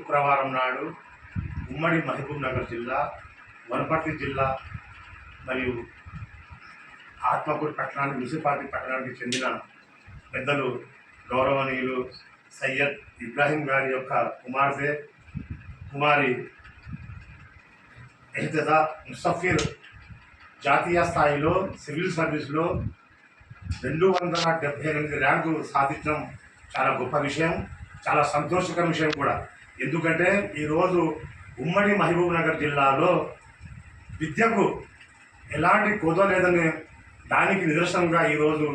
శుక్రవారం నాడు ఉమ్మడి మహబూబ్ నగర్ జిల్లా, వనపర్తి జిల్లా మరియు ఆత్మకూరు పట్టణానికి, మున్సిపాలిటీ పట్టణానికి చెందిన పెద్దలు గౌరవనీయులు సయ్యద్ ఇబ్రాహీం గారి యొక్క కుమారి ఎహ్తదా ముసఫిర్ జాతీయ స్థాయిలో సివిల్ సర్వీస్లో 278 ర్యాంకు సాధించడం చాలా గొప్ప విషయం, చాలా సంతోషకర విషయం కూడా. ఎందుకంటే ఈరోజు ఉమ్మడి మహబూబ్ నగర్ జిల్లాలో విద్యకు ఎలాంటి కోత లేదనే దానికి నిదర్శనంగా ఈరోజు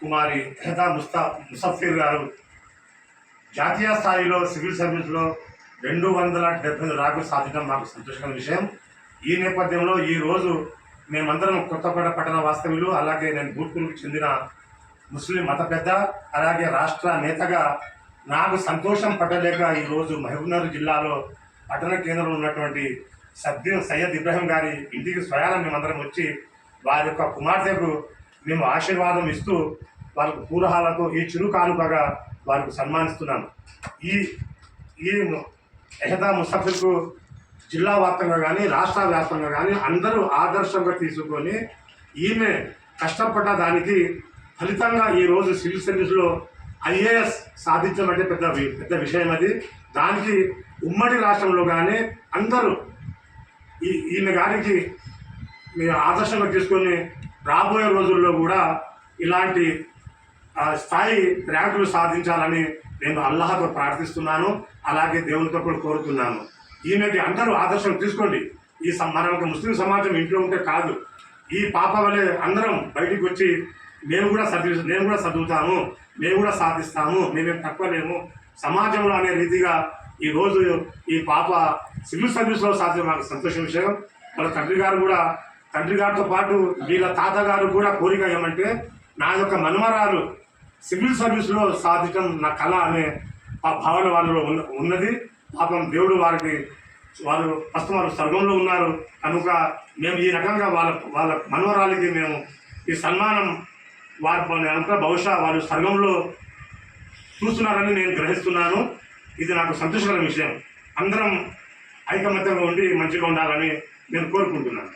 కుమారి ఎహ్తదా ముసఫిర్ గారు జాతీయ స్థాయిలో సివిల్ సర్వీస్లో 278 ర్యాంకులు సాధించడం మాకు సంతోషకరమైన విషయం. ఈ నేపథ్యంలో ఈరోజు మేమందరం కొత్తపేట పట్టణ వాస్తవ్యులు, అలాగే నేను బూట్పూర్కి చెందిన ముస్లిం మత పెద్ద, అలాగే రాష్ట్ర నేతగా నాకు సంతోషం పట్టలేక ఈరోజు మహబూబ్నగర్ జిల్లాలో పట్టణ కేంద్రంలో ఉన్నటువంటి సయ్యద్ ఇబ్రాహీం గారి ఇంటికి స్వయాన మేమందరం వచ్చి వారి యొక్క కుమార్తెకు మేము ఆశీర్వాదం ఇస్తూ వాళ్ళకు పూరహాలతో ఈ చిరు కానుకగా వారికి సన్మానిస్తున్నాను. ఈ ఎహ్తదా ముసఫిర్కు జిల్లా వ్యాప్తంగా కానీ రాష్ట్ర వ్యాప్తంగా కానీ అందరూ ఆదర్శంగా తీసుకొని ఈమె కష్టపడ్డ దానికి ఫలితంగా ఈరోజు సివిల్ సర్వీస్లో ఐఏఎస్ సాధించడం అంటే పెద్ద విషయం. అది దానికి ఉమ్మడి రాష్ట్రంలో కానీ అందరూ ఈమె గారికి మీరు ఆదర్శంగా తీసుకొని రాబోయే రోజుల్లో కూడా ఇలాంటి స్థాయి ర్యాంకులు సాధించాలని నేను అల్లాహతో ప్రార్థిస్తున్నాను, అలాగే దేవునితో కూడా కోరుతున్నాను. ఈమెకి అందరూ ఆదర్శం తీసుకోండి. మనకు ముస్లిం సమాజం ఇంట్లో ఉంటే కాదు, ఈ పాప వలె అందరం బయటికి వచ్చి నేను కూడా చదువుతాము, మేము కూడా సాధిస్తాము, మేమేం తక్కువ లేము సమాజంలో అనే రీతిగా ఈరోజు ఈ పాప సివిల్ సర్వీస్లో సాధ్యం మాకు సంతోషం విషయం. వాళ్ళ తండ్రి గారితో పాటు వీళ్ళ తాతగారు కూడా కోరిక ఏమంటే నా యొక్క మనమరాలు సివిల్ సర్వీస్లో సాధించడం నా కళ అనే భావన వాళ్ళలో ఉన్నది. పాపం దేవుడు వారు ప్రస్తుతం వారు స్వర్గంలో ఉన్నారు కనుక మేము ఈ రకంగా వాళ్ళ మనవరాలికి మేము ఈ సన్మానం వారి బహుశా వాళ్ళు స్వర్గంలో చూస్తున్నారని నేను గ్రహిస్తున్నాను. ఇది నాకు సంతోషకరమైన విషయం. అందరం ఐకమత్యంగా ఉండి మంచిగా ఉండాలని నేను కోరుకుంటున్నాను.